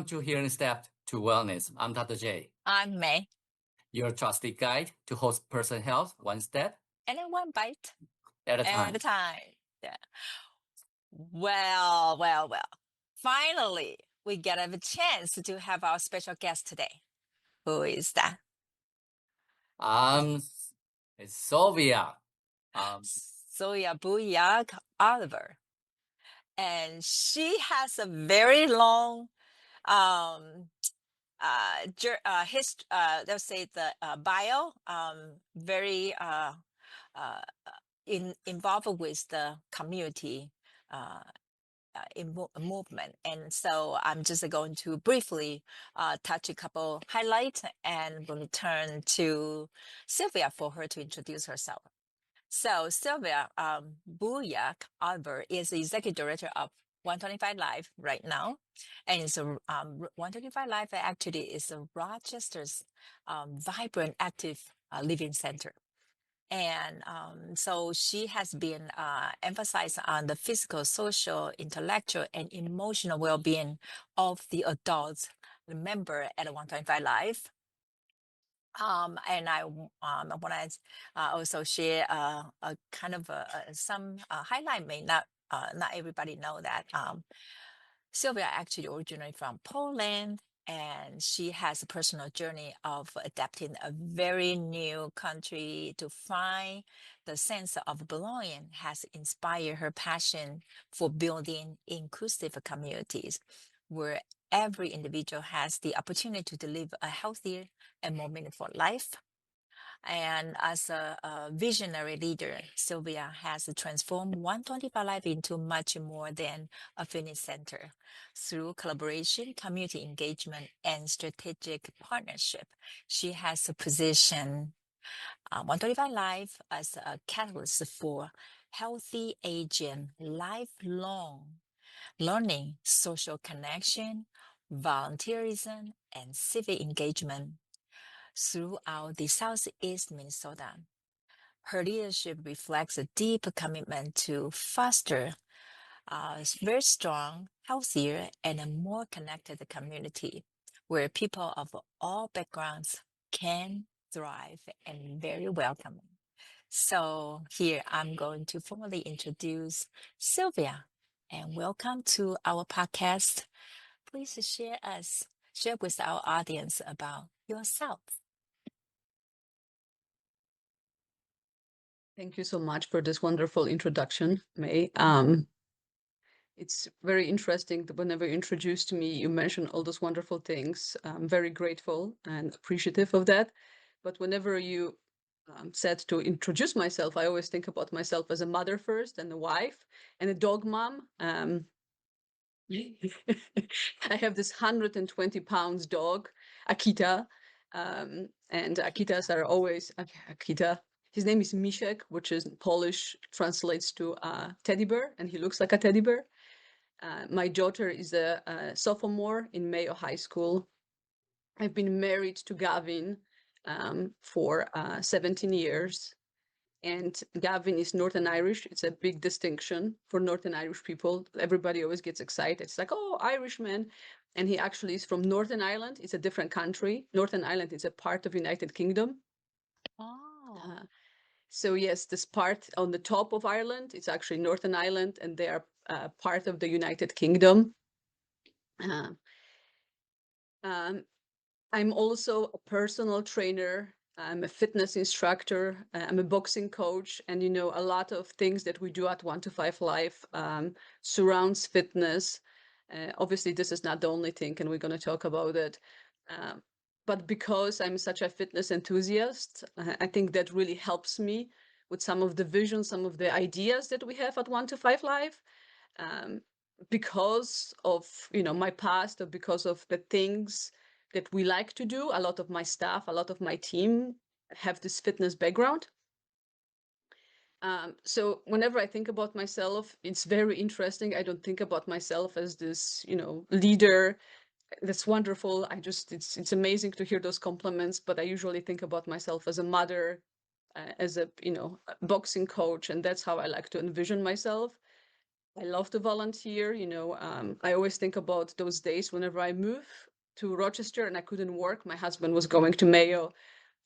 Welcome to Healing Step to Wellness. I'm Dr. J, I'm May. your trusted guide to host personal health one step And then one bite at a at time. a time. Yeah. Well. Finally, we get a chance to have our special guest today. Who is that? It's Sylvia. Sylwia Bujak Oliver. And she has a very long um let's say the bio, very involved with the community uh, movement. And so I'm just going to briefly touch a couple highlights and will return to Sylvia for her to introduce herself. So Sylwia Bujak Oliver is the executive director of 125 Live right now. And it's a 125 Live actually is a Rochester's vibrant, active living center. And so she has been emphasized on the physical, social, intellectual, and emotional well-being of the adults member at 125 Live. And I want to also share a kind of some highlight. May not everybody know that Sylvia actually originally from Poland, and she has a personal journey of adapting a very new country to find the sense of belonging has inspired her passion for building inclusive communities where every individual has the opportunity to live a healthier and more meaningful life. And as a visionary leader, Sylvia has transformed 125 Life into much more than a fitness center. Through collaboration, community engagement, and strategic partnership, she has positioned 125 Life as a catalyst for healthy aging, lifelong learning, social connection, volunteerism, and civic engagement throughout the Southeast Minnesota. Her leadership reflects a deep commitment to foster a very strong, healthier, and a more connected community where people of all backgrounds can thrive and very welcoming. So here I'm going to formally introduce Sylvia and welcome to our podcast. Please share with our audience about yourself. Thank you so much for this wonderful introduction, May. It's very interesting that whenever you introduced me, you mentioned all those wonderful things. I'm very grateful and appreciative of that. But whenever you said to introduce myself, I always think about myself as a mother first and a wife and a dog mom. I have this 120 pounds dog, Akita. And Akitas are always Akita. His name is Misiek, which is Polish, translates to teddy bear, and he looks like a teddy bear. My daughter is a sophomore in Mayo High School. I've been married to Gavin for 17 years. And Gavin is Northern Irish. It's a big distinction for Northern Irish people. Everybody always gets excited. It's like, oh, Irishman. And he actually is from Northern Ireland. It's a different country. Northern Ireland is a part of United Kingdom. Oh. So yes, this part on the top of Ireland, it's actually Northern Ireland, and they are part of the United Kingdom. I'm also a personal trainer. I'm a fitness instructor. I'm a boxing coach. And, you know, a lot of things that we do at 125 Life surrounds fitness. Obviously, this is not the only thing, and we're going to talk about it. But because I'm such a fitness enthusiast, I think that really helps me with some of the visions, some of the ideas that we have at 125 Live. Because of, you know, my past, or because of the things that we like to do, a lot of my staff, a lot of my team have this fitness background. So whenever I think about myself, it's very interesting. I don't think about myself as this, you know, leader. That's wonderful. It's amazing to hear those compliments, but I usually think about myself as a mother, as a, you know, a boxing coach, and that's how I like to envision myself. I love to volunteer. I always think about those days whenever I move to Rochester and I couldn't work. My husband was going to Mayo,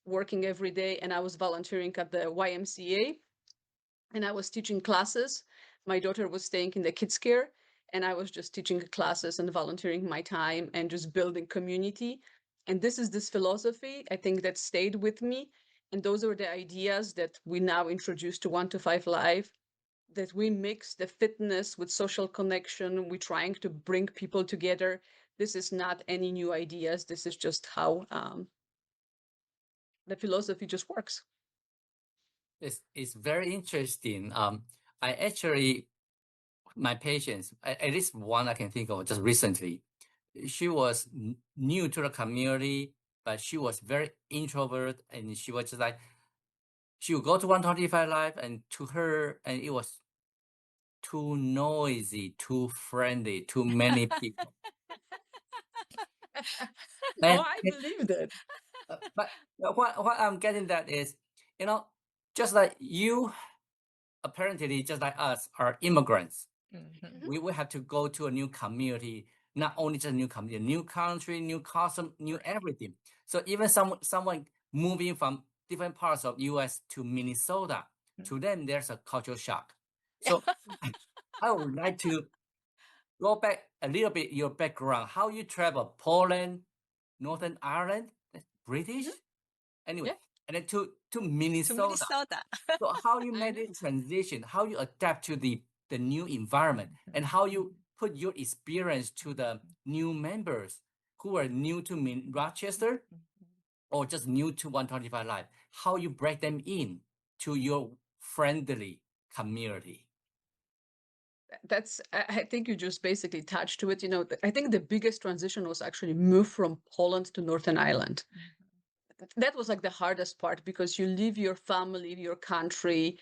working every day, and I was volunteering at the YMCA, and I was teaching classes. My daughter was staying in the kids care, and I was just teaching classes and volunteering my time and just building community. And this philosophy, I think, that stayed with me. And those are the ideas that we now introduce to 1 to 5 Live, that we mix the fitness with social connection. We're trying to bring people together. This is not any new ideas. This is just how the philosophy just works. It's very interesting. I actually, my patients, at least one I can think of just recently, she was new to the community, but she was very introvert, and she was just like, she would go to 125 Live, and to her, and it was too noisy, too friendly, too many people. Oh, And, I believe that. but what I'm getting that is, just like you, apparently, just like us, are immigrants. Mhm. We will have to go to a new community, not only just a new community, a new country, new custom, new everything. So even someone moving from different parts of US to Minnesota, to them there's a cultural shock. So I would like to go back a little bit your background, how you travel Poland, Northern Ireland, British, anyway, Yeah. and then to To Minnesota. Minnesota. So how you I made know. this transition, how you adapt to the new environment, and how you put your experience to the new members who are new to Rochester or just new to 125 Live, how you break them in to your friendly community. I think you just basically touched to it. I think the biggest transition was actually move from Poland to Northern Ireland. That was like the hardest part, because you leave your family, your country.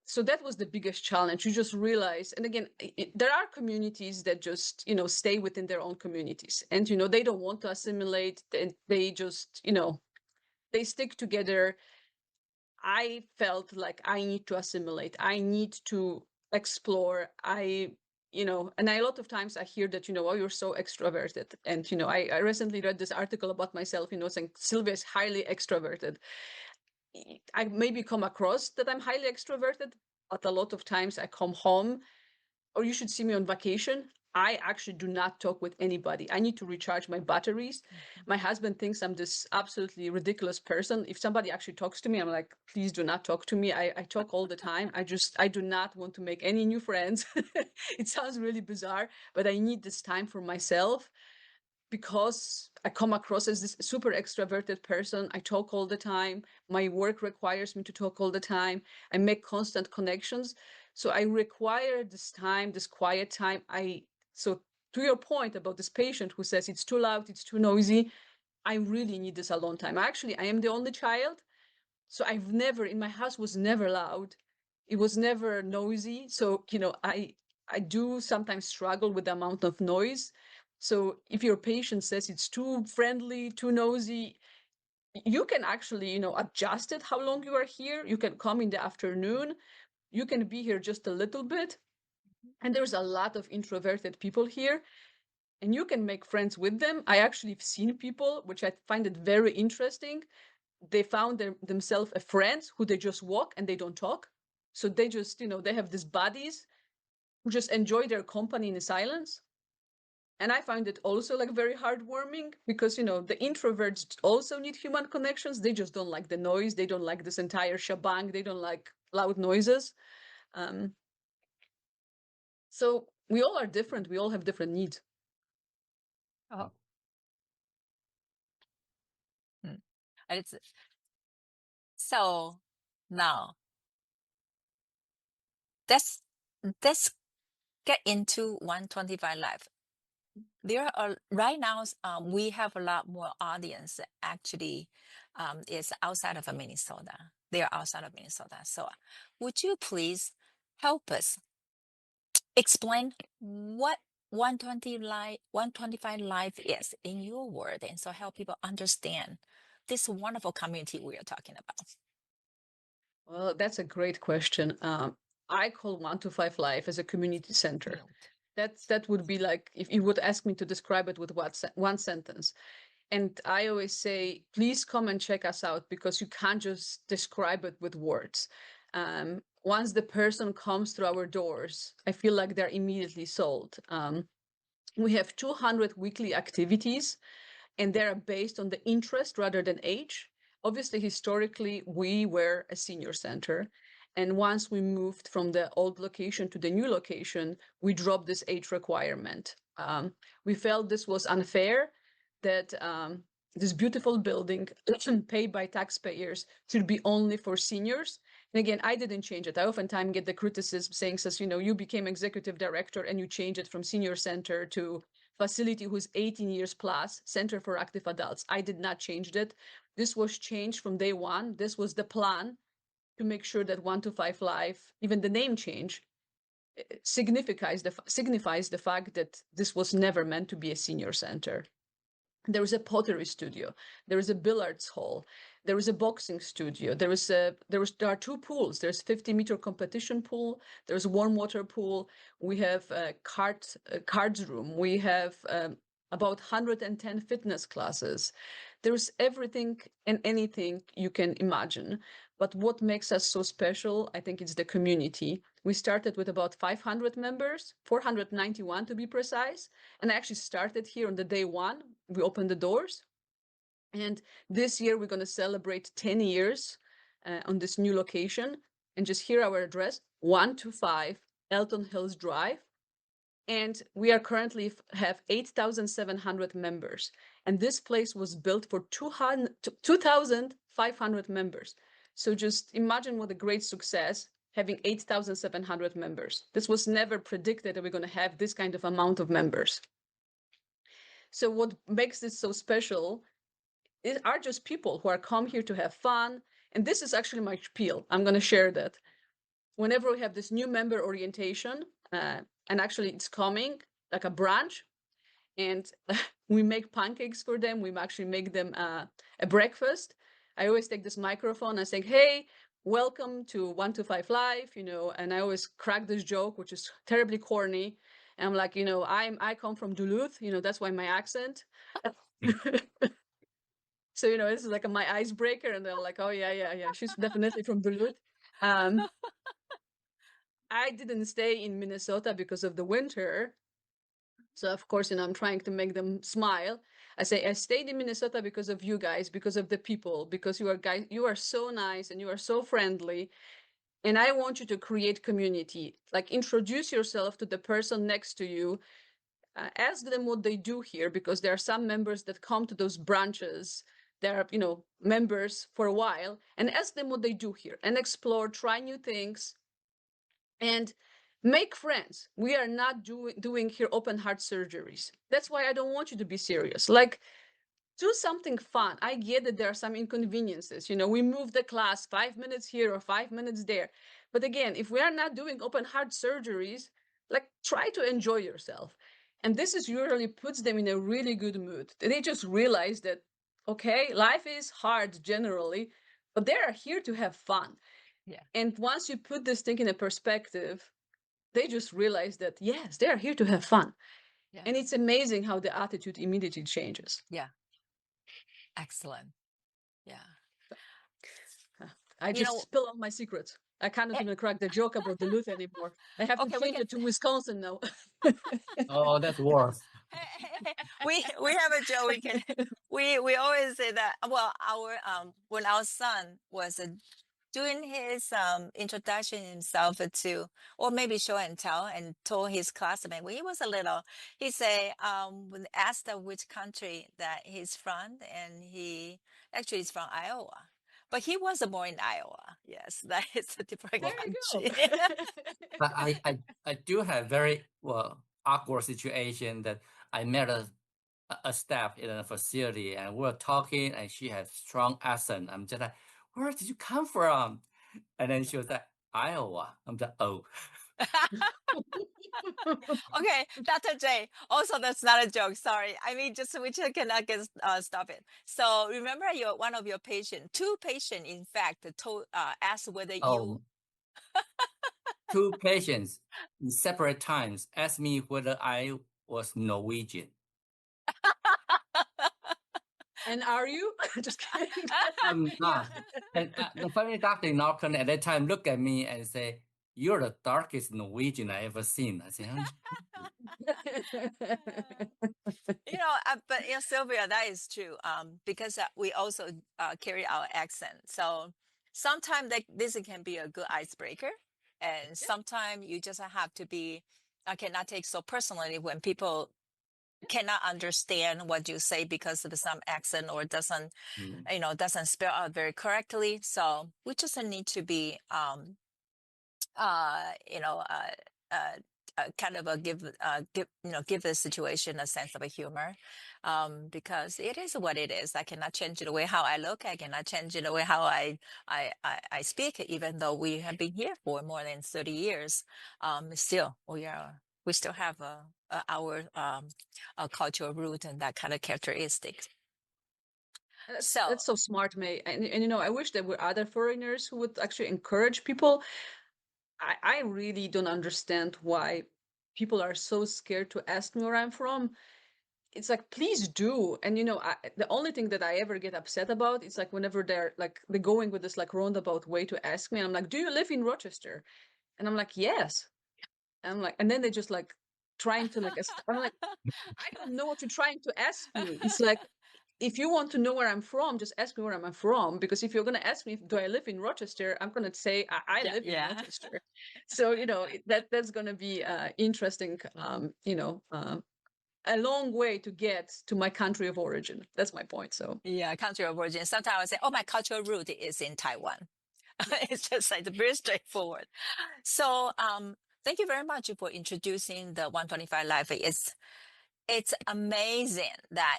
So that was the biggest challenge. You just realize, and again, there are communities that just, stay within their own communities, and, they don't want to assimilate, and they just, they stick together. I felt like I need to assimilate. I need to explore. And a lot of times I hear that, oh, you're so extroverted. And, I recently read this article about myself, saying Sylwia is highly extroverted. I maybe come across that I'm highly extroverted, but a lot of times I come home, or you should see me on vacation. I actually do not talk with anybody. I need to recharge my batteries. My husband thinks I'm this absolutely ridiculous person. If somebody actually talks to me, I'm like, please do not talk to me. I talk all the time. I do not want to make any new friends. It sounds really bizarre, but I need this time for myself, because I come across as this super extroverted person. I talk all the time. My work requires me to talk all the time. I make constant connections. So I require this time, this quiet time. So to your point about this patient who says it's too loud, it's too noisy, I really need this alone time. Actually, I am the only child. So in my house was never loud. It was never noisy. So, I do sometimes struggle with the amount of noise. So if your patient says it's too friendly, too nosy, you can actually, adjust it how long you are here. You can come in the afternoon. You can be here just a little bit. And there's a lot of introverted people here, and you can make friends with them. I actually have seen people, which I find it very interesting. They found themselves a friend who they just walk and they don't talk. So they just, they have these buddies who just enjoy their company in the silence. And I find it also like very heartwarming, because, the introverts also need human connections. They just don't like the noise. They don't like this entire shebang. They don't like loud noises. Um, so we all are different. We all have different needs. Oh. Mm. And so now let's let's get into 125 Live. There are right now, we have a lot more audience actually, is outside of Minnesota. They're outside of Minnesota. So would you please help us explain what 125 Live is in your word, and so help people understand this wonderful community we are talking about? Well, that's a great question. I call 125 Life as a community center. That would be like if you would ask me to describe it with one sentence. And I always say, please come and check us out, because you can't just describe it with words. Once the person comes through our doors, I feel like they're immediately sold. We have 200 weekly activities, and they're based on the interest rather than age. Obviously, historically, we were a senior center. And once we moved from the old location to the new location, we dropped this age requirement. We felt this was unfair, that this beautiful building paid by taxpayers should be only for seniors. And again, I didn't change it. I oftentimes get the criticism saying, says, you became executive director and you changed it from senior center to facility who's 18 years plus, Center for Active Adults. I did not change it. This was changed from day one. This was the plan to make sure that 125 Life, even the name change, signifies the fact that this was never meant to be a senior center. There is a pottery studio. There is a billiards hall. There is a boxing studio. There are two pools. There's 50-meter competition pool. There's warm water pool. We have a cards room. We have about 110 fitness classes. There's everything and anything you can imagine. But what makes us so special, I think it's the community. We started with about 500 members, 491 to be precise. And I actually started here on the day one. We opened the doors. And this year, we're going to celebrate 10 years on this new location. And just hear our address, 125 Elton Hills Drive. And we are currently have 8,700 members. And this place was built for 2,500 members. So just imagine what a great success having 8,700 members. This was never predicted that we're going to have this kind of amount of members. So what makes this so special are just people who are come here to have fun. And this is actually my spiel. I'm going to share that. Whenever we have this new member orientation, and actually it's coming like a branch, and we make pancakes for them. We actually make them a breakfast. I always take this microphone and say, hey, welcome to 125 Live, and I always crack this joke, which is terribly corny. And I'm like, I come from Duluth, that's why my accent. So, this is like my icebreaker, and they're like, oh, yeah, she's definitely from Duluth. I didn't stay in Minnesota because of the winter. So, of course, I'm trying to make them smile. I say, I stayed in Minnesota because of you guys, because of the people, because you are so nice and you are so friendly. And I want you to create community, like introduce yourself to the person next to you. Ask them what they do here, because there are some members that come to those branches. They're, members for a while, and ask them what they do here and explore, try new things, and make friends. We are not doing here open heart surgeries. That's why I don't want you to be serious. Like, do something fun. I get that there are some inconveniences. We move the class 5 minutes here or 5 minutes there. But again, if we are not doing open heart surgeries, like, try to enjoy yourself. And this is usually puts them in a really good mood. They just realize that, okay, life is hard generally, but they are here to have fun. Yeah. And once you put this thing in a perspective, they just realize that, yes, they're here to have fun. Yeah. And it's amazing how the attitude immediately changes. Yeah. Excellent. Yeah. I just spill out my secrets. I cannot even crack the joke about Duluth anymore. I have to change it to Wisconsin now. Oh, that's worse. We have a joke. We always say that. Well, our when our son was doing his introduction himself to, or maybe show and tell, and told his classmate when he was a little, he say when asked which country that he's from, and he actually is from Iowa. But he was born in Iowa. Yes, that is a different country. But I do have very awkward situation that I met a staff in a facility, and we were talking, and she had strong accent. I'm just like, where did you come from? And then she was like, Iowa. I'm like, oh. Okay, Dr. J. Also, that's not a joke. Sorry. I mean, just we just cannot stop it. So remember, one of your patient, two patients, in fact, asked whether you. two patients in separate times asked me whether I was Norwegian. And are you? Just kidding. I'm not. And the family doctor in our clinic at that time looked at me and say, "You're the darkest Norwegian I ever seen." I said, But Sylvia, that is true. Because we also carry our accent. So sometimes this can be a good icebreaker, and sometimes you just have to be. I cannot take so personally when people cannot understand what you say because of some accent or doesn't doesn't spell out very correctly. So we just need to be uh, you know, uh, kind of give the situation a sense of a humor, because it is what it is. I cannot change the way how I look. I cannot change the way how I speak, even though we have been here for more than 30 years. Still, we still have our cultural root and that kind of characteristics. That's so smart, May. And I wish there were other foreigners who would actually encourage people. I really don't understand why people are so scared to ask me where I'm from. It's like, please do. And the only thing that I ever get upset about is like whenever they're going with this like roundabout way to ask me, and I'm like, do you live in Rochester? And I'm like, yes. And I'm like, and then they just like trying to I'm like, I don't know what you're trying to ask me. It's like, if you want to know where I'm from, just ask me where I'm from. Because if you're going to ask me, do I live in Rochester? I'm going to say I live in Rochester. So that's going to be interesting. A long way to get to my country of origin. That's my point. So yeah, country of origin. Sometimes I say, oh, my cultural root is in Taiwan. It's just like very straightforward. So thank you very much for introducing the 125 Life. It's amazing that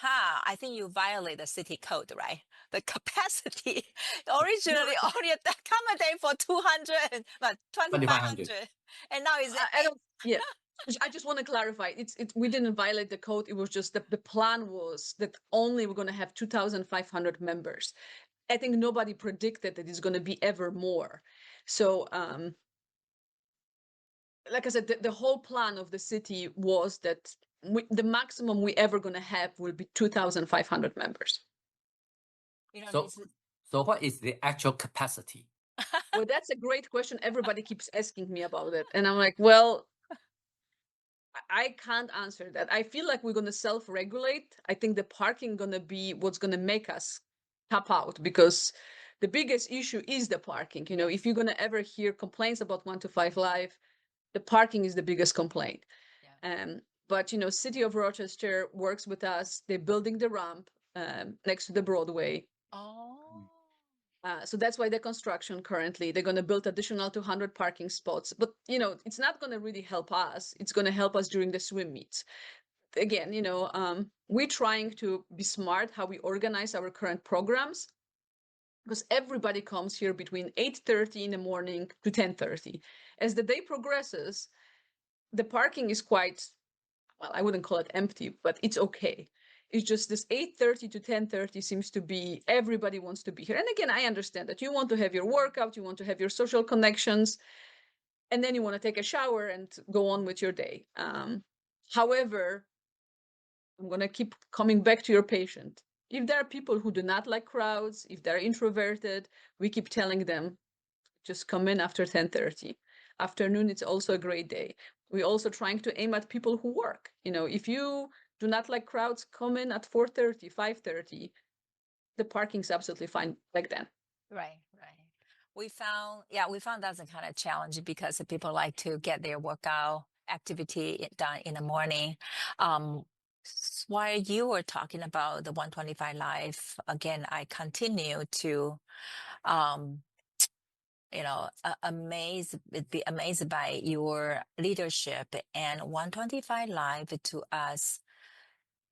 I think you violate the city code, right? The capacity originally only accommodate for 200, but 2,500, and now is I don't. Yeah, I just want to clarify. It's we didn't violate the code. It was just that the plan was that only we're going to have 2,500 members. I think nobody predicted that it's going to be ever more. So, like I said, the whole plan of the city was that the maximum we ever going to have will be 2,500 members. So what is the actual capacity? Well, that's a great question. Everybody keeps asking me about it. And I'm like, well, I can't answer that. I feel like we're going to self-regulate. I think the parking going to be what's going to make us tap out, because the biggest issue is the parking. If you're going to ever hear complaints about 125 Live, the parking is the biggest complaint. But City of Rochester works with us. They're building the ramp next to the Broadway. So that's why the construction currently, they're going to build additional 200 parking spots. But, it's not going to really help us. It's going to help us during the swim meets. Again, we're trying to be smart how we organize our current programs, because everybody comes here between 8:30 in the morning to 10:30. As the day progresses, the parking is quite, well, I wouldn't call it empty, but it's okay. It's just this 8:30 to 10:30 seems to be everybody wants to be here. And again, I understand that you want to have your workout, you want to have your social connections, and then you want to take a shower and go on with your day. However, I'm going to keep coming back to your patient. If there are people who do not like crowds, if they're introverted, we keep telling them, just come in after 10:30. Afternoon, it's also a great day. We're also trying to aim at people who work. If you do not like crowds, come in at 4:30, 5:30. The parking's absolutely fine back then. Right. We found that's a kind of challenge because people like to get their workout activity done in the morning. While you were talking about the 125 Life, again, I continue to be amazed by your leadership. And 125 Live to us,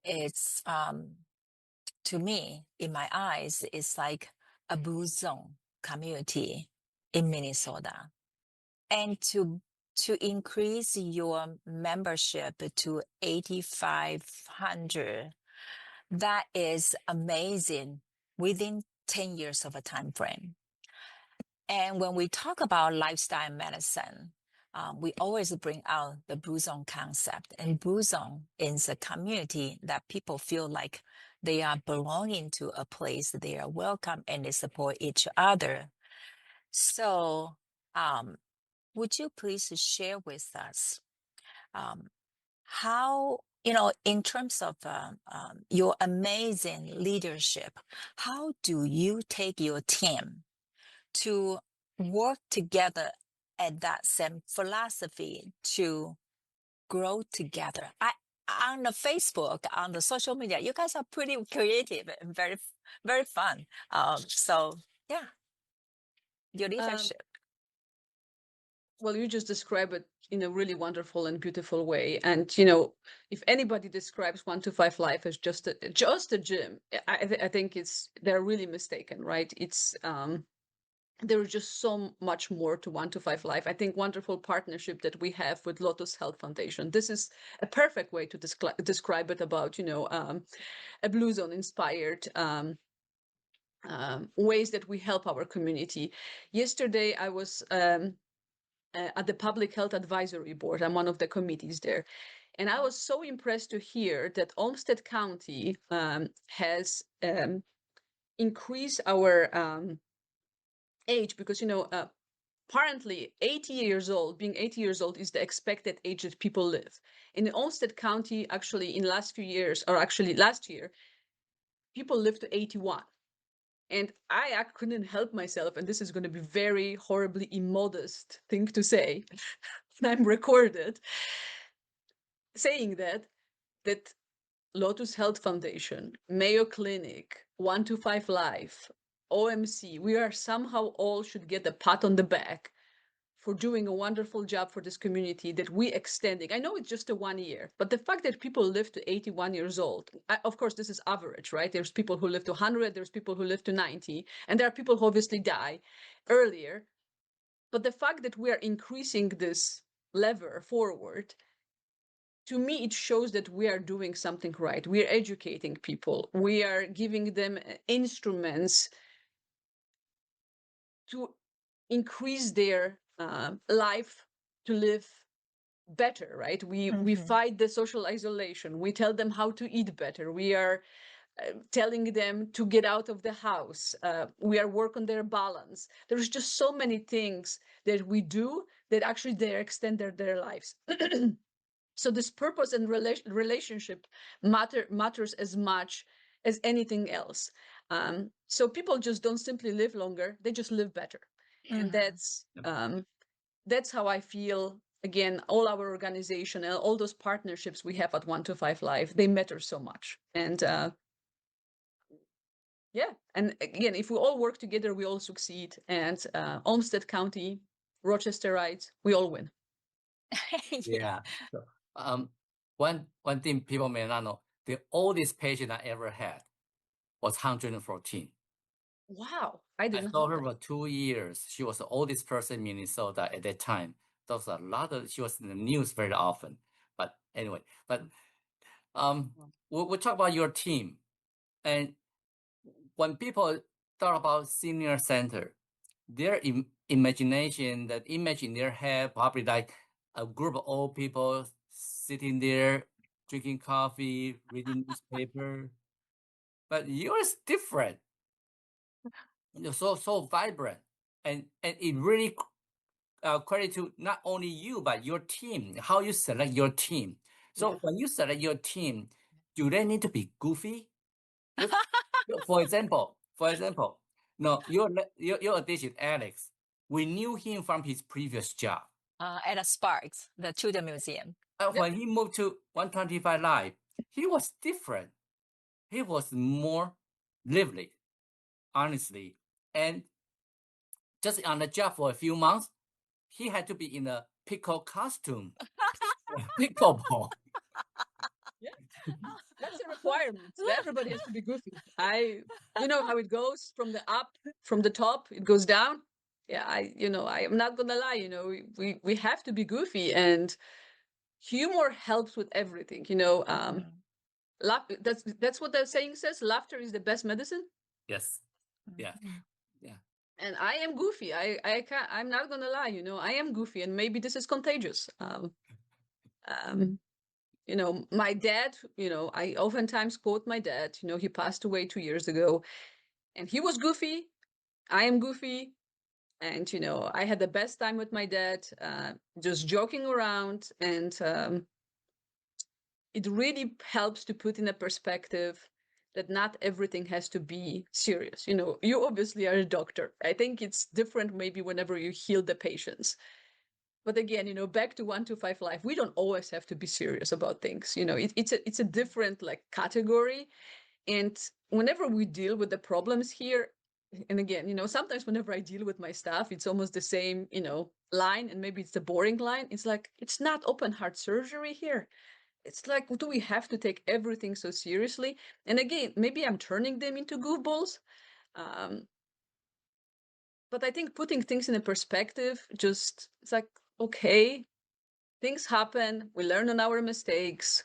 it's to me, in my eyes, it's like a blue zone community in Minnesota. And to increase your membership to 8,500, that is amazing within 10 years of a time frame. And when we talk about lifestyle medicine, we always bring out the Blue Zone concept. And Blue Zone is a community that people feel like they are belonging to a place, they are welcome, and they support each other. So, would you please share with us how, in terms of your amazing leadership, how do you take your team to work together at that same philosophy to grow together? On the Facebook, on the social media, you guys are pretty creative and very, very fun. So yeah, your leadership. Well, you just describe it in a really wonderful and beautiful way. And if anybody describes 1 to 5 Life as just a gym, I think they're really mistaken, right? It's there is just so much more to 1 to 5 Life. I think wonderful partnership that we have with Lotus Health Foundation. This is a perfect way to describe it about a Blue Zone inspired ways that we help our community. Yesterday, I was at the Public Health Advisory Board. I'm one of the committees there. And I was so impressed to hear that Olmsted County has increased our age because, apparently 80 years old, being 80 years old is the expected age that people live. In Olmsted County, actually, in last few years, or actually last year, people lived to 81. And I couldn't help myself, and this is going to be very horribly immodest thing to say, and I'm recorded, saying that Lotus Health Foundation, Mayo Clinic, 1 to 5 Life, OMC, we are somehow all should get a pat on the back for doing a wonderful job for this community that we extending. I know it's just a 1 year, but the fact that people live to 81 years old, of course, this is average, right? There's people who live to 100, there's people who live to 90, and there are people who obviously die earlier. But the fact that we are increasing this lever forward, to me, it shows that we are doing something right. We are educating people. We are giving them instruments to increase their life to live better, right? We fight the social isolation. We tell them how to eat better. We are telling them to get out of the house. We are work on their balance. There's just so many things that we do that actually they extend their lives. So this purpose and relationship matters as much as anything else. So people just don't simply live longer; they just live better, and that's how I feel. Again, all our organization and all those partnerships we have at 1 to 5 Life, they matter so much. And yeah, and again, if we all work together, we all succeed. And Olmsted County, Rochesterites, we all win. Yeah. So, one thing people may not know, the oldest patient I ever had was 114. Wow, I I didn't saw know her that. for 2 years. She was the oldest person in Minnesota at that time. There was a lot of, she was in the news very often. But anyway, we'll talk about your team. And when people talk about senior center, their imagination, that image in their head, probably like a group of old people sitting there drinking coffee, reading newspaper. But yours different. You're so vibrant, and it really credit to not only you but your team. How you select your team. So Yeah. when you select your team, do they need to be goofy? For example, no, your addition, Alex. We knew him from his previous job. At a Sparks, the Tudor Museum. When he moved to 125 Live, he was different. He was more lively, honestly. And just on the job for a few months, he had to be in a pickle costume. Pickleball. Yeah, that's a requirement. Everybody has to be goofy. You know how it goes from the top, it goes down. Yeah, I am not gonna lie. We have to be goofy, and humor helps with everything. Laugh. That's what the saying says. Laughter is the best medicine. Yes. Yeah. Yeah. And I am goofy. I'm not gonna lie, I am goofy, and maybe this is contagious. My dad, I oftentimes quote my dad. He passed away 2 years ago, and he was goofy. I am goofy. And, I had the best time with my dad, just joking around. And it really helps to put in a perspective that not everything has to be serious. You obviously are a doctor. I think it's different maybe whenever you heal the patients. But again, back to 1 to 5 life, we don't always have to be serious about things. It's a different like category. And whenever we deal with the problems here, and again, sometimes whenever I deal with my staff, it's almost the same, line, and maybe it's the boring line. It's like, it's not open heart surgery here. It's like, do we have to take everything so seriously? And again, maybe I'm turning them into goofballs. But I think putting things in a perspective, it's like, okay, things happen. We learn on our mistakes.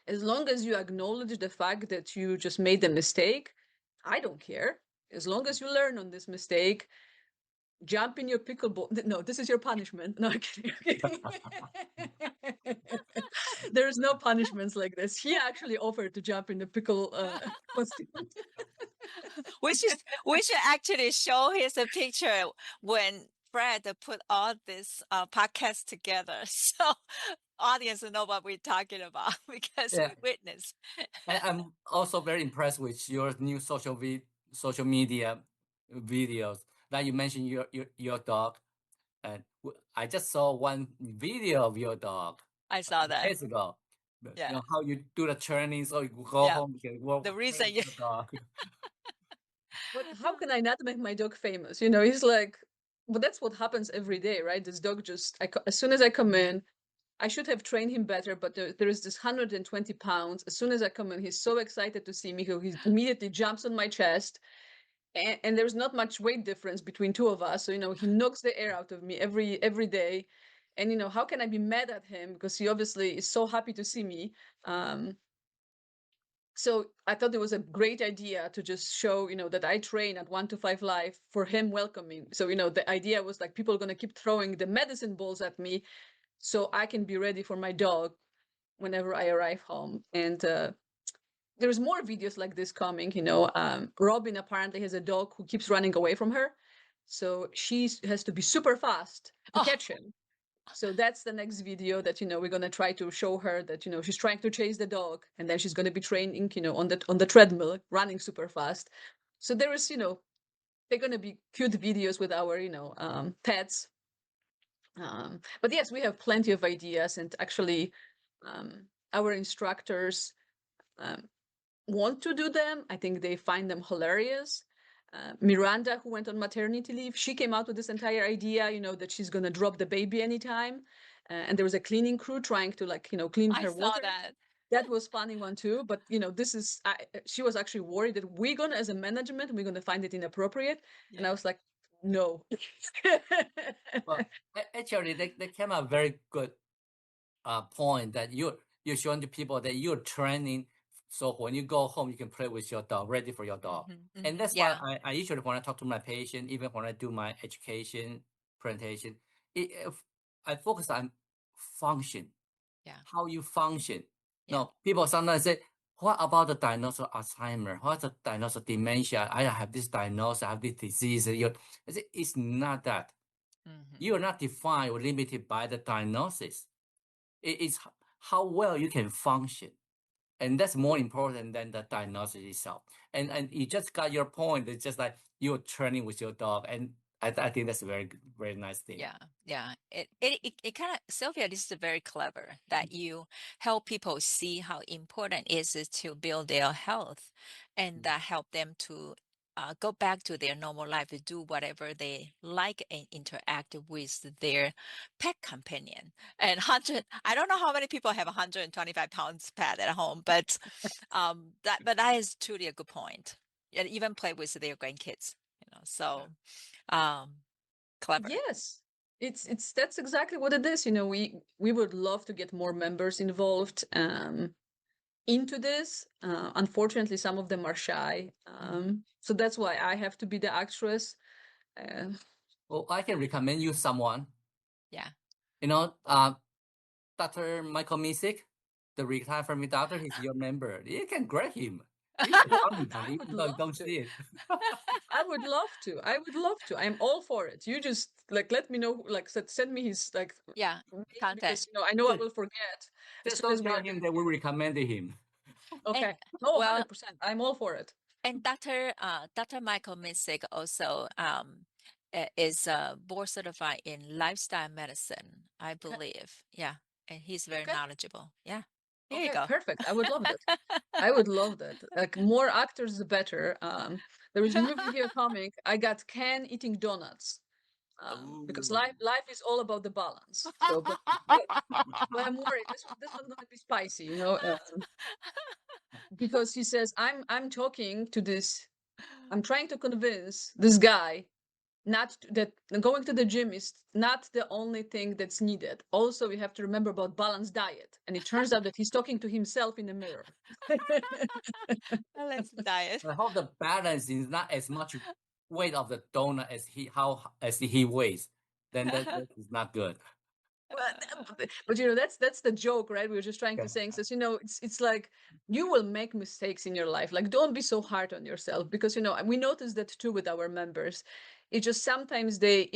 As long as you acknowledge the fact that you just made a mistake, I don't care. As long as you learn on this mistake, jump in your pickleball. No, this is your punishment. No, I'm kidding. There's no punishments like this. He actually offered to jump in the pickle costume. We should actually show his picture when Fred put all this podcast together, so audience know what we're talking about because Yeah. we witnessed. I'm also very impressed with your new social media videos. Like you mentioned your dog, and I just saw one video of your dog I saw that. days ago. Yeah. How you do the training, so you go Yeah. home, you can work The reason train you your dog. But how can I not make my dog famous? He's like, but that's what happens every day, right? This dog as soon as I come in, I should have trained him better, but there is this 120 pounds. As soon as I come in, he's so excited to see me. He immediately jumps on my chest. And there's not much weight difference between two of us. So, he knocks the air out of me every day. And, how can I be mad at him? Because he obviously is so happy to see me. So I thought it was a great idea to just show, that I train at 1 to 5 Live for him welcoming. So, the idea was like people are going to keep throwing the medicine balls at me so I can be ready for my dog whenever I arrive home. And there's more videos like this coming. Robin apparently has a dog who keeps running away from her. So she has to be super fast to catch him. So that's the next video that, we're going to try to show her that, she's trying to chase the dog, and then she's going to be training, on the treadmill, running super fast. So there is, they're going to be cute videos with our, pets. But yes, we have plenty of ideas, and actually our instructors want to do them. I think they find them hilarious. Miranda, who went on maternity leave, she came out with this entire idea, that she's going to drop the baby anytime. And there was a cleaning crew trying to clean I her saw water. that. That was funny one too. But, she was actually worried that we're going to, as a management, we're going to find it inappropriate. Yeah. And I was like, no. Well, actually, they came up very good point that you're showing the people that you're training, so when you go home you can play with your dog, ready for your dog. And that's Yeah. why I usually, when I talk to my patient, even when I do my education presentation, I focus on function. Yeah. How you function. Yeah. Now people sometimes say, what about the diagnosis of Alzheimer? What's the diagnosis of dementia? I have this diagnosis, I have this disease. I say, it's not that. You are not defined or limited by the diagnosis. It is how well you can function, and that's more important than the diagnosis itself. And you just got your point. It's just like you're training with your dog, and I think that's a very nice thing. Yeah. It kind of, Sylvia, this is very clever that you help people see how important it is to build their health, and that help them to go back to their normal life, to do whatever they like and interact with their pet companion. And I don't know how many people have 125 pounds pet at home, but that is truly a good point. And even play with their grandkids, so clever. Yes, that's exactly what it is. We would love to get more members involved. into this. Unfortunately, some of them are shy. So that's why I have to be the actress. Well, I can recommend you someone. Yeah. You know, Dr. Michael Misick, the retired family doctor, he's your member. You can grab him. He's funny, I even would though you love don't to. see it. I would love to. I would love to. I'm all for it. You just like let me know, like send me his like Yeah. name, Content. because I know I Just, will forget as just soon as don't we tell are him done that we here. recommended him. And Okay. No, well, 100%. I'm all for it. and Dr. Michael Misick also is board certified in lifestyle medicine, I Okay. believe. Yeah. And he's very Okay. knowledgeable. Yeah. Here you Okay. go. Perfect. I would love that. I would love that. Like more actors, the better. There is a movie here coming. I got Ken eating donuts. Because Ooh. life is all about the balance. So, but I'm worried. This one's gonna be spicy, because he says I'm talking to this. I'm trying to convince this guy that going to the gym is not the only thing that's needed. Also, we have to remember about balanced diet. And it turns out that he's talking to himself in the mirror. Let's diet. I hope the balance is not as much weight of the donut as he weighs. Then that is not good. But that's the joke, right? We were just trying to say, says, it's like you will make mistakes in your life. Like, don't be so hard on yourself, because we notice that too with our members. It just sometimes they,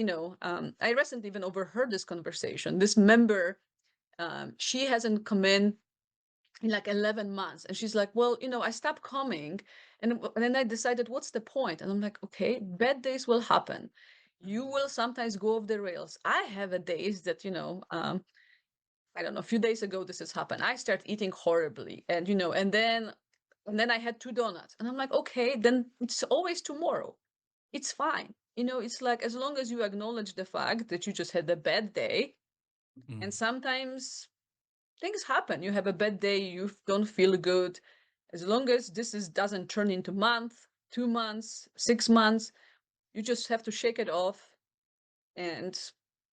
I recently even overheard this conversation. This member, she hasn't come in like 11 months, and she's like, well, I stopped coming, and then I decided, what's the point? And I'm like, okay, bad days will happen. You will sometimes go off the rails. I have a days that I don't know, a few days ago this has happened. I start eating horribly, and then I had 2 donuts, and I'm like, okay, then it's always tomorrow. It's fine. It's like, as long as you acknowledge the fact that you just had a bad day, Mm. and sometimes things happen. You have a bad day, you don't feel good. As long as doesn't turn into month, 2 months, 6 months, you just have to shake it off and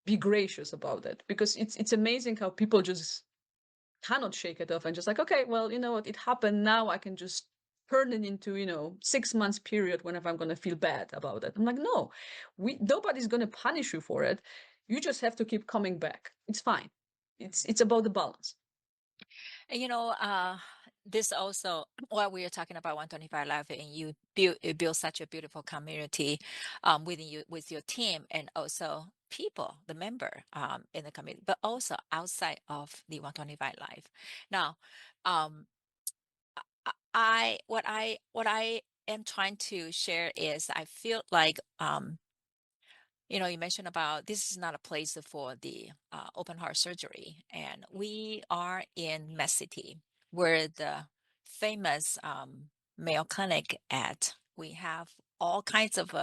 be gracious about it, because it's amazing how people just cannot shake it off and just like, okay, well, you know what, it happened. Now I can just turn it into 6 months period whenever I'm going to feel bad about it. I'm like, no, nobody's going to punish you for it. You just have to keep coming back. It's fine. It's about the balance. This also, while we are talking about 125 Live, and you build such a beautiful community with your team, and also people, the member in the community, but also outside of the 125 Live. Now, um, what I am trying to share is I feel like you mentioned about this is not a place for the open heart surgery, and we are in Med City, where the famous Mayo Clinic at. We have all kinds of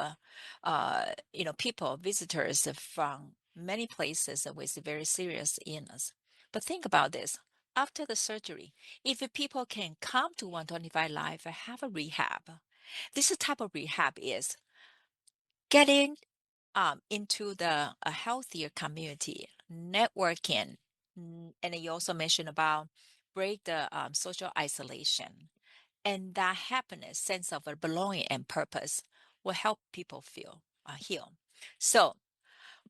people, visitors from many places with very serious illness. But think about this: after the surgery, if people can come to 125 Live and have a rehab, this type of rehab is getting into a healthier community, networking, and you also mentioned about break the social isolation, and that happiness, sense of a belonging and purpose will help people feel heal. So,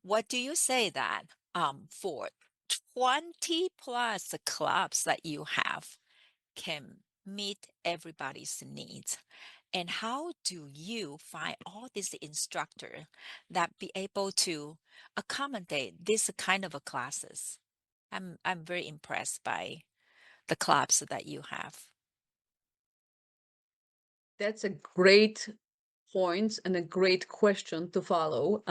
what do you say that for 20 plus clubs that you have can meet everybody's needs? And how do you find all these instructors that be able to accommodate this kind of a classes? I'm very impressed by the clubs that you have. That's a great point and a great question to follow.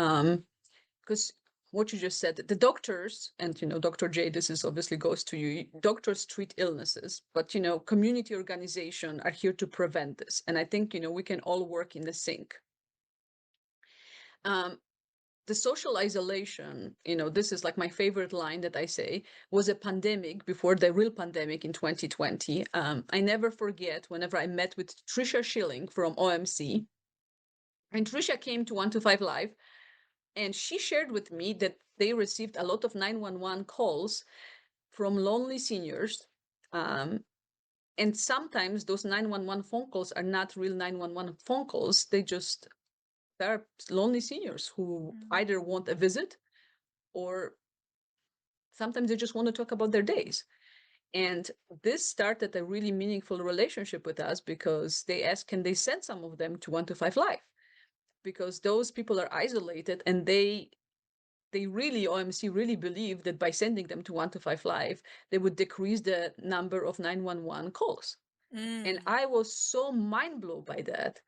Because what you just said, the doctors, and Dr. J, this is obviously goes to you. Doctors treat illnesses, but community organization are here to prevent this. And I think we can all work in the sync. The social isolation, this is like my favorite line that I say, was a pandemic before the real pandemic in 2020. I never forget whenever I met with Trisha Schilling from OMC, and Trisha came to 125 Live, and she shared with me that they received a lot of 911 calls from lonely seniors, And sometimes those 911 phone calls are not real 911 phone calls. They're lonely seniors who either want a visit or sometimes they just want to talk about their days. And this started a really meaningful relationship with us because they asked, can they send some of them to 125 Live? Because those people are isolated and they really, OMC really believe that by sending them to 125 Live, they would decrease the number of 911 calls. And I was so mind blown by that.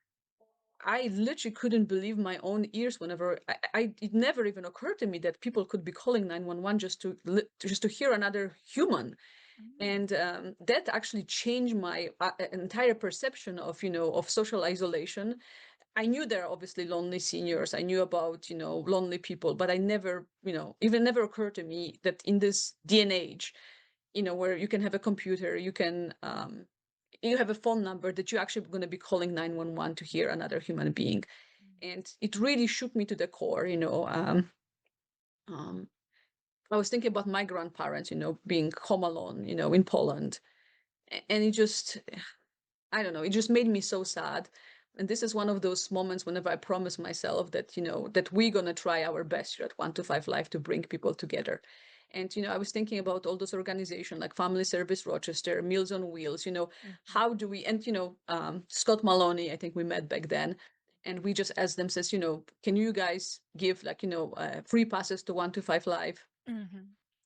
I literally couldn't believe my own ears whenever it never even occurred to me that people could be calling 911 just to hear another human. And that actually changed my entire perception of, of social isolation. I knew there are obviously lonely seniors. I knew about, lonely people, but I never, even never occurred to me that in this day and age, where you can have a computer, you have a phone number that you're actually going to be calling 911 to hear another human being. And it really shook me to the core, I was thinking about my grandparents, being home alone, in Poland. And it just, I don't know, it just made me so sad. And this is one of those moments whenever I promise myself that, that we're going to try our best here at 125 Live to bring people together. And, I was thinking about all those organizations like Family Service Rochester, Meals on Wheels, how do we, and, Scott Maloney, I think we met back then. And we just asked them, says, can you guys give like, free passes to 125 Live?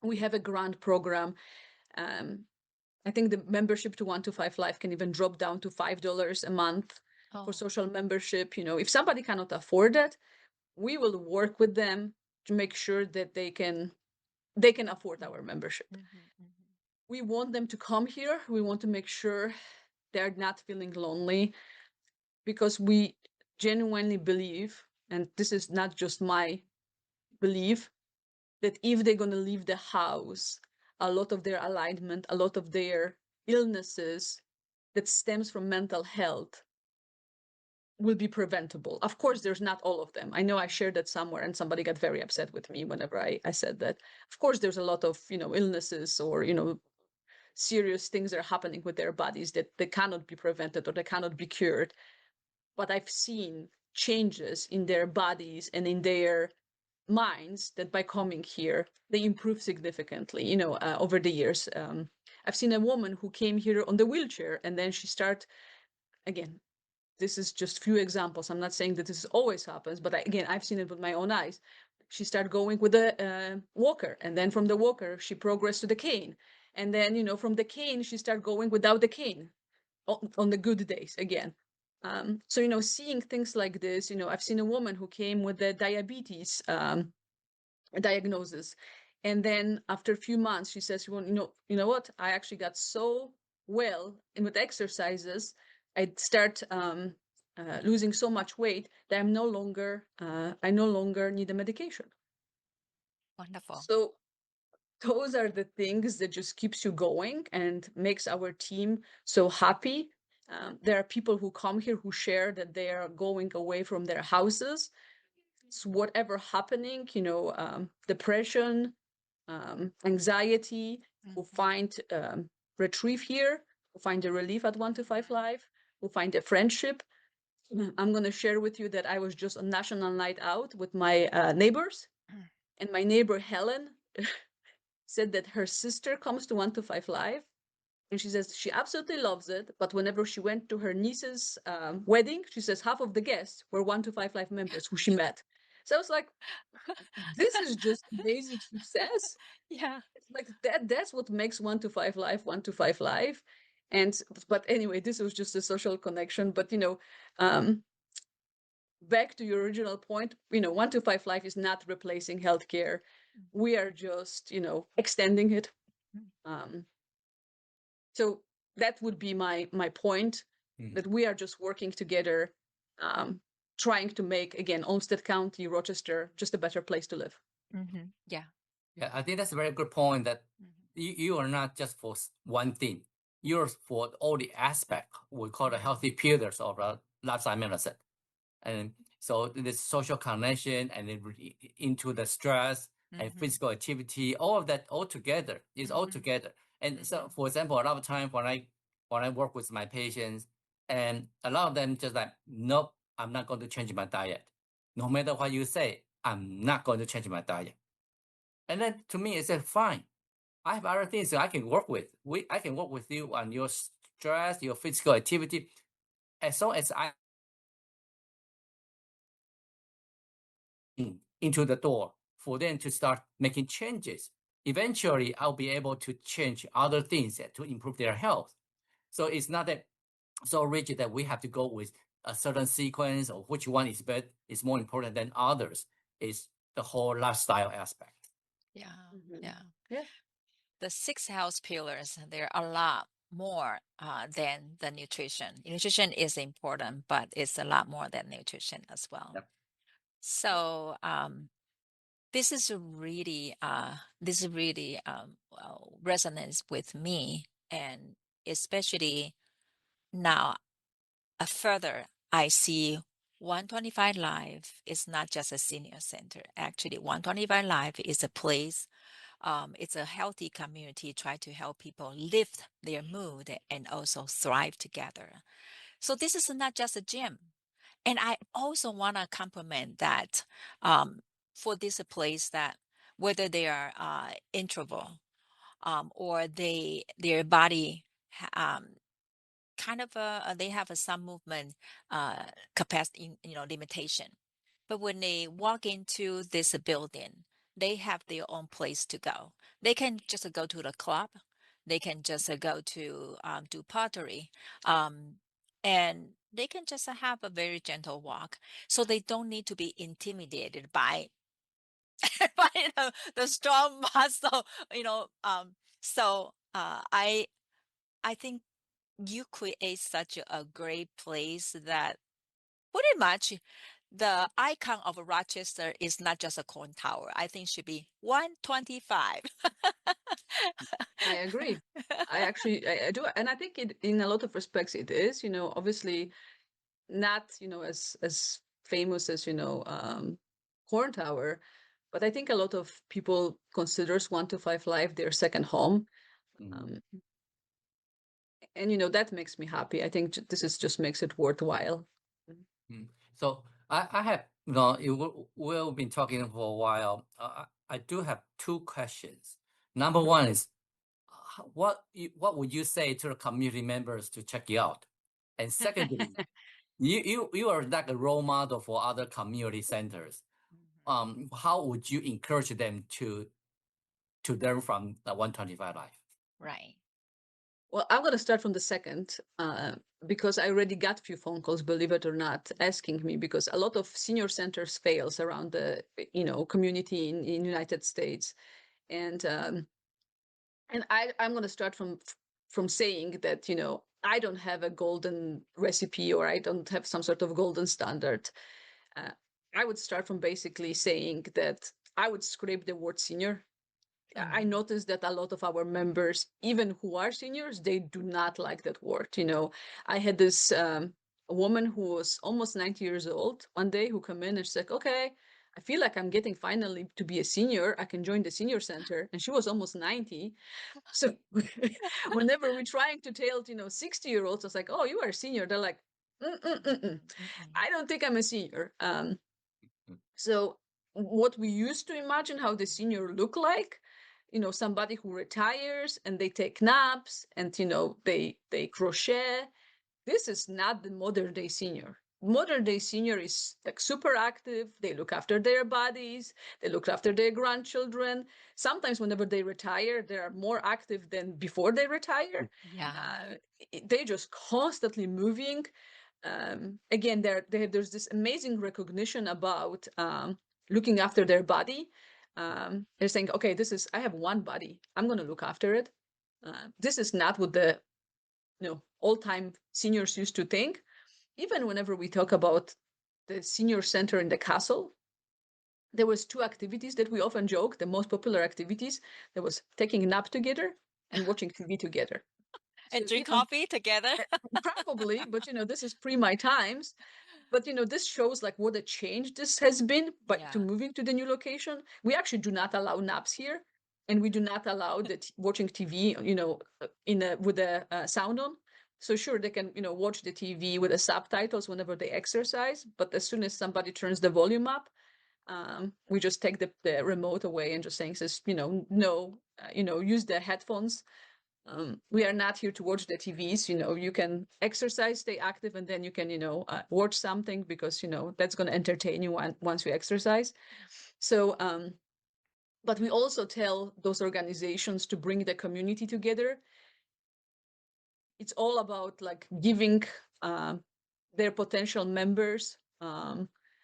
We have a grant program. I think the membership to 125 Live can even drop down to $5 a month for social membership. If somebody cannot afford it, we will work with them to make sure that they can afford our membership. We want them to come here. We want to make sure they're not feeling lonely, because we genuinely believe, and this is not just my belief, that if they're going to leave the house, a lot of their alignment, a lot of their illnesses that stems from mental health will be preventable. Of course, there's not all of them. I know I shared that somewhere and somebody got very upset with me whenever I said that. Of course, there's a lot of, illnesses or, serious things that are happening with their bodies that they cannot be prevented or they cannot be cured. But I've seen changes in their bodies and in their minds that by coming here, they improve significantly, over the years. I've seen a woman who came here on the wheelchair and then she started, again, this is just few examples. I'm not saying that this always happens, but again, I've seen it with my own eyes. She started going with a walker, and then from the walker, she progressed to the cane. And then, from the cane, she started going without the cane on the good days again. So, seeing things like this, I've seen a woman who came with the diabetes diagnosis. And then after a few months, she says, well, you know what? I actually got so well, and with exercises, I start losing so much weight that I no longer need a medication. Wonderful. So those are the things that just keeps you going and makes our team so happy. There are people who come here who share that they are going away from their houses. So whatever happening, depression, anxiety, who find retrieve here, who find a relief at 125 Live, who find a friendship. I'm going to share with you that I was just on National Night Out with my neighbors, and my neighbor Helen said that her sister comes to 125 Live, and she says she absolutely loves it, but whenever she went to her niece's wedding, she says half of the guests were 125 Live members who she met. So I was like, this is just amazing success. Yeah. Like that's what makes 125 Live 125 Live. But anyway, this was just a social connection. But back to your original point, 125 Live is not replacing healthcare. We are just, extending it. So that would be my point, that we are just working together, trying to make, again, Olmsted County, Rochester, just a better place to live. Yeah. Yeah, I think that's a very good point, that you are not just for one thing. You're for all the aspect we call the healthy pillars of lifestyle medicine. And so the social connection and then into the stress and physical activity, all of that all together is all together. And so, for example, a lot of time when I when I work with my patients, and a lot of them just like, nope, I'm not going to change my diet. No matter what you say, I'm not going to change my diet. And then to me, it's said, fine. I have other things that I can work with. I can work with you on your stress, your physical activity, as long as I into the door for them to start making changes. Eventually, I'll be able to change other things to improve their health. So it's not that so rigid that we have to go with a certain sequence or which one is better is more important than others. It's the whole lifestyle aspect. Yeah. Mhm. Yeah. Yeah. The 6 health pillars, there are a lot more than the nutrition. Nutrition is important, but it's a lot more than nutrition as well. Yep. So this is really resonates with me, and especially now further I see 125 Live is not just a senior center. Actually, 125 Live is a place, it's a healthy community, try to help people lift their mood and also thrive together. So this is not just a gym. And I also want to compliment that for this place that whether they are introvert or their body kind of they have some movement capacity, limitation. But when they walk into this building, they have their own place to go. They can just go to the club. They can just go to do pottery. Um, and they can just have a very gentle walk. So they don't need to be intimidated by, by the strong muscle, So I think you create such a great place that pretty much the icon of Rochester is not just a corn tower. I think should be 125. I agree. I do, and I think it, in a lot of respects, it is. Obviously, not as famous as Corn Tower, but I think a lot of people considers 125 Live their second home, Mhm. um, and that makes me happy. I think this is just makes it worthwhile. Mm. So I have, we've been talking for a while. I do have two questions. Number one is, what would you say to the community members to check you out? And secondly, you are like a role model for other community centers. How would you encourage them to learn from the 125 Life? Right. Well, I'm going to start from the second, because I already got a few phone calls, believe it or not, asking me, because a lot of senior centers fails around the community in United States, and I'm going to start from saying that I don't have a golden recipe, or I don't have some sort of golden standard. Uh, I would start from basically saying that I would scrape the word senior. I noticed that a lot of our members, even who are seniors, they do not like that word. I had this woman who was almost 90 years old one day who come in and she's like, okay, I feel like I'm getting finally to be a senior. I can join the senior center. And she was almost 90. So whenever we're trying to tell, 60-year-olds, I was like, oh, you are a senior. They're like, Mm-mm-mm-mm. I don't think I'm a senior. So what we used to imagine how the senior look like, somebody who retires and they take naps and they crochet. This is not the modern day senior. Modern day senior is like super active. They look after their bodies. They look after their grandchildren. Sometimes whenever they retire, they are more active than before they retire. Yeah. They're just constantly moving. Again, there's this amazing recognition about looking after their body. They're saying, okay, I have one body. I'm going to look after it. This is not what the old-time seniors used to think. Even whenever we talk about the senior center in the castle, there was two activities that we often joke, the most popular activities. There was taking a nap together and watching TV together. And So, drink coffee together. probably, but this is pre my times. But this shows like what a change this has been. But to Yeah. moving to the new location, we actually do not allow naps here, and we do not allow watching TV, with the sound on. So sure, they can, watch the TV with the subtitles whenever they exercise, but as soon as somebody turns the volume up, we just take the remote away and just says, no, use the headphones. We are not here to watch the TVs. You can exercise, stay active, and then you can, watch something because, that's going to entertain you once you exercise. So, but we also tell those organizations to bring the community together. It's all about like giving their potential members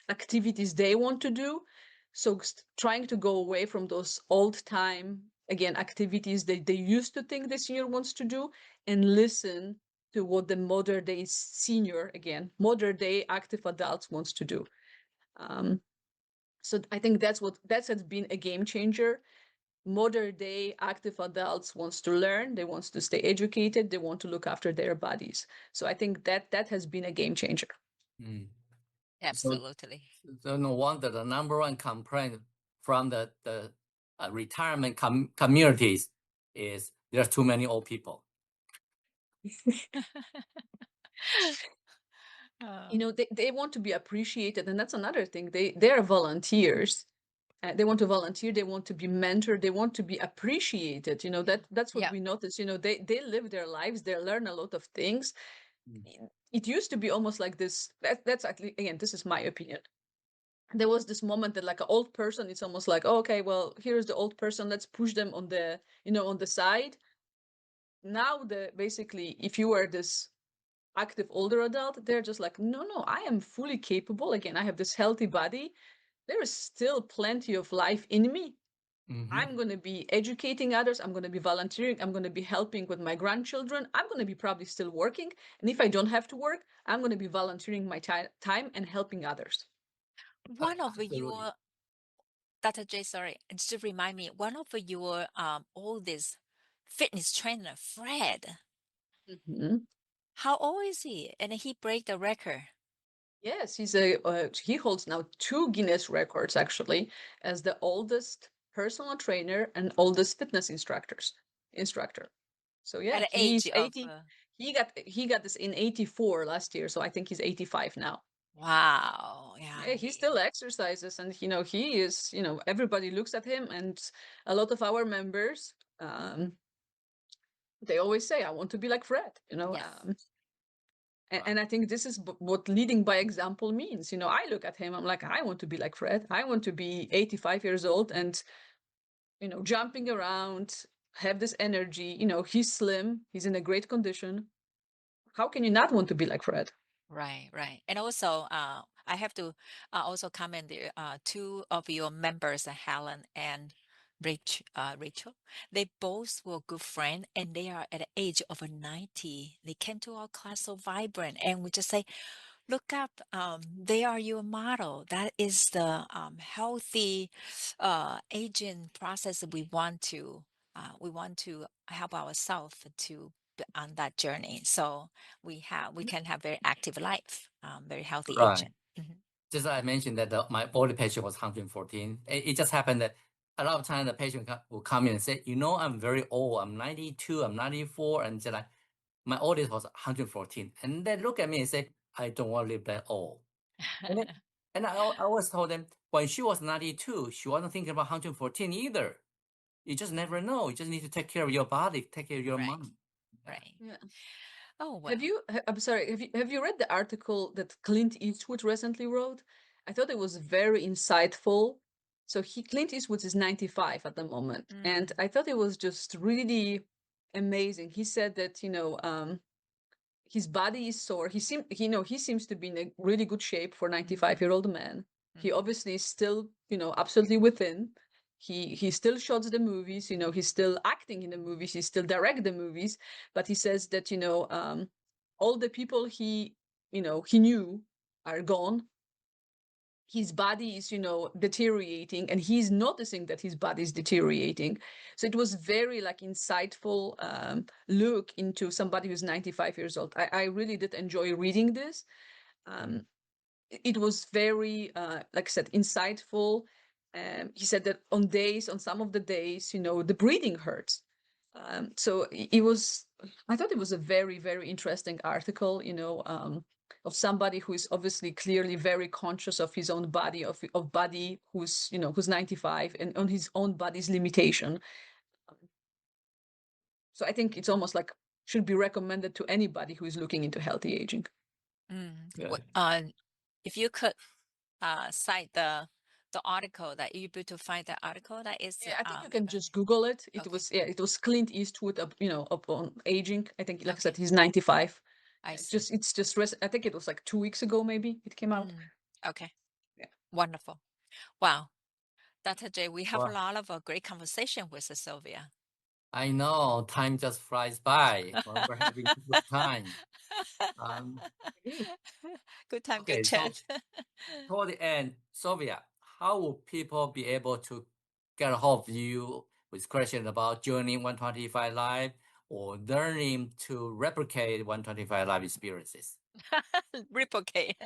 activities they want to do. So trying to go away from those old time, again, activities that they used to think the senior wants to do, and listen to what the modern day senior, again, modern day active adults wants to do. So I think that has been a game changer. Modern day active adults wants to learn, they want to stay educated, they want to look after their bodies. So I think that has been a game changer. Mm. Absolutely. So no wonder the number one complaint from the retirement communities is there's too many old people. They want to be appreciated, and that's another thing. They are volunteers. They want to volunteer, they want to be mentored, they want to be appreciated. That's what Yeah. we notice. They live their lives, they learn a lot of things. It used to be almost like this. That's actually, again, this is my opinion. There was this moment that like an old person, it's almost like, oh, okay, well, here's the old person, let's push them on the side. Now basically, if you are this active older adult, they're just like, no, I am fully capable. Again, I have this healthy body. There is still plenty of life in me. I'm going to be educating others. I'm going to be volunteering. I'm going to be helping with my grandchildren. I'm going to be probably still working. And if I don't have to work, I'm going to be volunteering my time and helping others. One of Absolutely. your, Dr. J, sorry, just remind me, one of your oldest fitness trainer, Fred, Mhm. how old is he? And he break the record. Yes, he holds now 2 Guinness records actually as the oldest personal trainer and oldest fitness instructor. So yeah, At the age he's of 80. He got this in 84 last year, so I think he's 85 now. wow, Yeah, yeah, he still exercises, and he is, everybody looks at him, and a lot of our members, they always say, I want to be like Fred, yes, and I think this is what leading by example means. I look at him, I'm like, I want to be like Fred. I want to be 85 years old and, jumping around, have this energy. He's slim, he's in a great condition. How can you not want to be like Fred? right, right. And also, I have to also comment there. Two of your members, Helen and Rachel, they both were good friends, and they are at the age of 90. They came to our class so vibrant, and we just say, look up, they are your model. That is the healthy aging process that we want to help ourselves to be on that journey. So we can have very active life, very healthy Right. aging. Mhm. Just I mentioned that my older patient was 114. It just happened that a lot of times the patient will come in and say, I'm very old. I'm 92. I'm 94. And just like my oldest was 114. And they look at me and say, I don't want to live that old. And I always told them when she was 92, she wasn't thinking about 114 either. You just never know. You just need to take care of your body, take care of your Right, mind. right. Yeah. Oh well. I'm sorry, have you read the article that Clint Eastwood recently wrote? I thought it was very insightful. So Clint Eastwood is 95 at the moment, and I thought it was just really amazing. He said that, his body is sore. He seems to be in a really good shape for 95-year-old man. He obviously is still, absolutely within. He still shots the movies, he's still acting in the movies, he still direct the movies, but he says that, all the people he knew are gone. His body is, deteriorating, and he's noticing that his body is deteriorating. So it was very like insightful look into somebody who's 95 years old. I really did enjoy reading this. It was very, like I said, insightful. He said that on some of the days, the breathing hurts. So it was I thought it was a very, very interesting article, of somebody who is obviously clearly very conscious of his own body, of body who's, who's 95 and on his own body's limitation. So I think it's almost like should be recommended to anybody who is looking into healthy aging. Yeah. If you could cite the article that you able to find the article that is Yeah, I think you can just Google it. Okay. It was Clint Eastwood, up on aging. I think, like I said, Okay. he's 95. I see. It's just I think it was like 2 weeks ago, maybe it came out. Okay. Yeah. Wonderful. Wow. Dr. J, we have a Well, lot of great conversation with Sylwia. I know time just flies by when we're having a good time. Good time, Okay, good chat. toward the end, Sylvia, how will people be able to get a hold of you with questions about journeying 125 life or learning to replicate 125 life experiences? Replicate.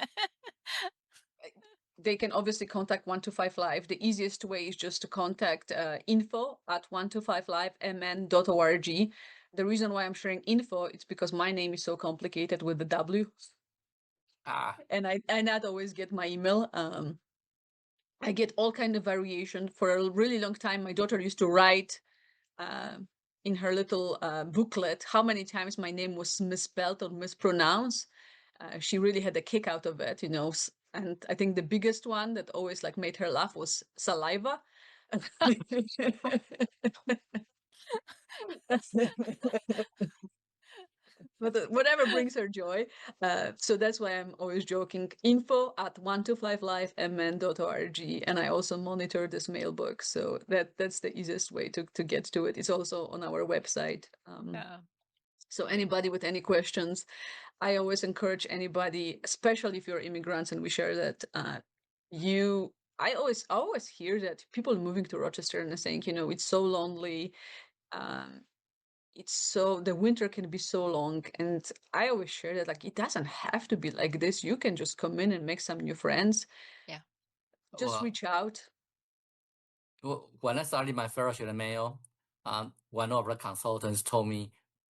They can obviously contact 125 Live. The easiest way is just to contact info@125livemn.org. The reason why I'm sharing info is because my name is so complicated with the W. And I not always get my email. I get all kind of variation. For a really long time, my daughter used to write in her little booklet how many times my name was misspelled or mispronounced. She really had a kick out of it, And I think the biggest one that always like made her laugh was saliva. But whatever brings her joy. So that's why I'm always joking. info@125livemn.org. And I also monitor this mailbox. So that's the easiest way to get to it. It's also on our website. So anybody with any questions, I always encourage anybody, especially if you're immigrants, and we share that I always hear that people moving to Rochester and saying, it's so lonely. The winter can be so long, and I always share that like it doesn't have to be like this. You can just come in and make some new friends. Yeah. Just reach out. When I started my fellowship at Mayo, one of the consultants told me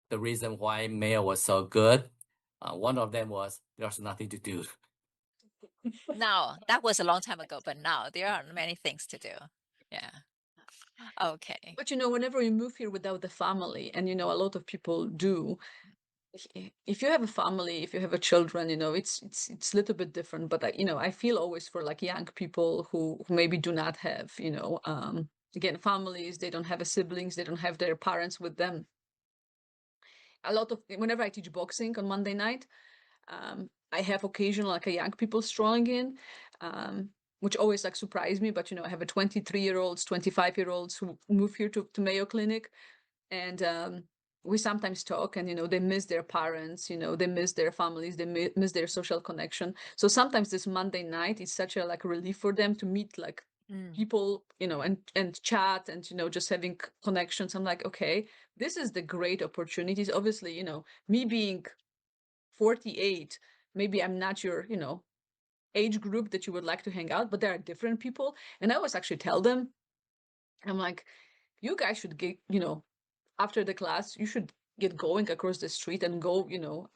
the reason why Mayo was so good. One of them was there's nothing to do. Now, that was a long time ago, but now there are many things to do. Yeah. Okay. But whenever you move here without the family, and a lot of people do, if you have a family, if you have a children, it's a little bit different. But I feel always for like young people who maybe do not have, again, families, they don't have siblings, they don't have their parents with them. Whenever I teach boxing on Monday night, I have occasional like a young people strolling in, which always like surprise me. But I have a 23-year-olds, 25-year-olds who move here to Mayo Clinic, and we sometimes talk, and they miss their parents, they miss their families, they miss their social connection. So sometimes this Monday night is such a like relief for them to meet like people, and chat, and just having connections. I'm like, okay, this is the great opportunities. Obviously, me being 48, maybe I'm not your age group that you would like to hang out, but there are different people. And I always actually tell them, I'm like, you guys should get, after the class, you should get going across the street and go,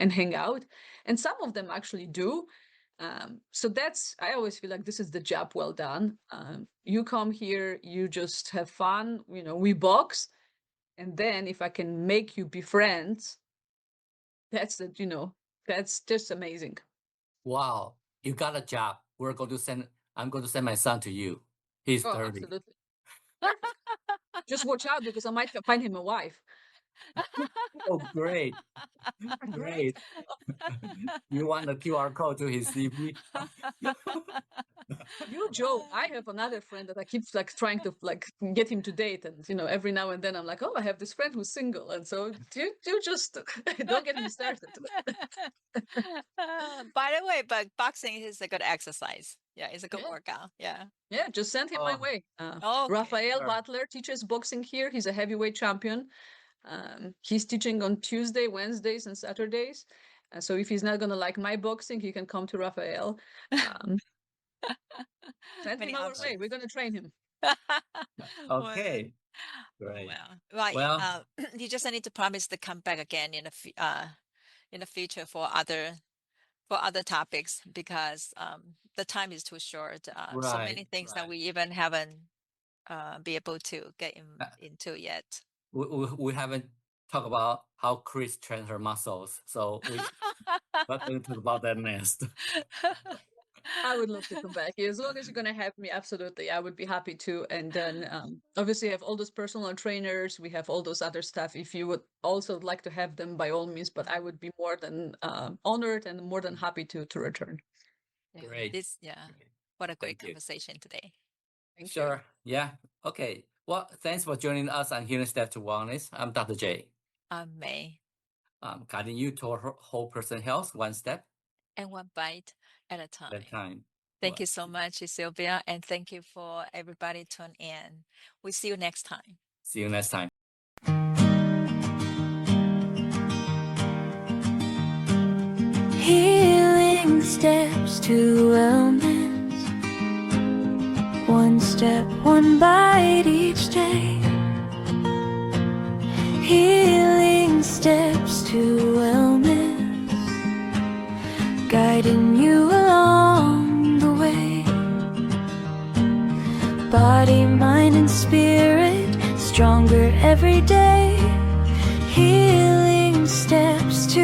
and hang out. And some of them actually do. So I always feel like this is the job well done. You come here, you just have fun, we box. And then if I can make you be friends, that's just amazing. Wow, you got a job. I'm going to send my son to you. He's 30. Absolutely. Just watch out, because I might find him a wife. Oh, great. Great. You want the QR code to his CV? Joe, I have another friend that I keep like trying to like get him to date, and every now and then I'm like, oh, I have this friend who's single, and so you just don't get me started. By the way, but boxing is a good exercise. Yeah, it's a good workout. Yeah. Yeah, just send him my way. Okay. Rafael Butler teaches boxing here. He's a heavyweight champion. He's teaching on Tuesday, Wednesdays, and Saturdays. So if he's not gonna like my boxing, he can come to Rafael. Send him our way. We're gonna train him. Okay. Great. Well, you just need to promise to come back again in the future for other topics, because the time is too short. So many things that we even haven't be able to get into yet. We haven't talked about how Chris trained her muscles, so we're going to talk about that next. I would love to come back. As long as you're gonna have me, absolutely, I would be happy to. And then obviously, have all those personal trainers. We have all those other stuff. If you would also like to have them, by all means. But I would be more than honored and more than happy to return. Great. What a great Thank you. conversation today. Thank you. Sure. Yeah. Okay. Well, thanks for joining us on Healing Step to Wellness. I'm Dr. J. I'm May, Guiding you toward whole person health, one step and one bite at a time. at a time. Thank you so much, Sylwia, and thank you for everybody tune in. We'll see you next time. See you next time. Healing steps to wellness. One step, one bite each day. Healing steps to wellness, guiding you along the way. Body, mind, and spirit, stronger every day. Healing steps to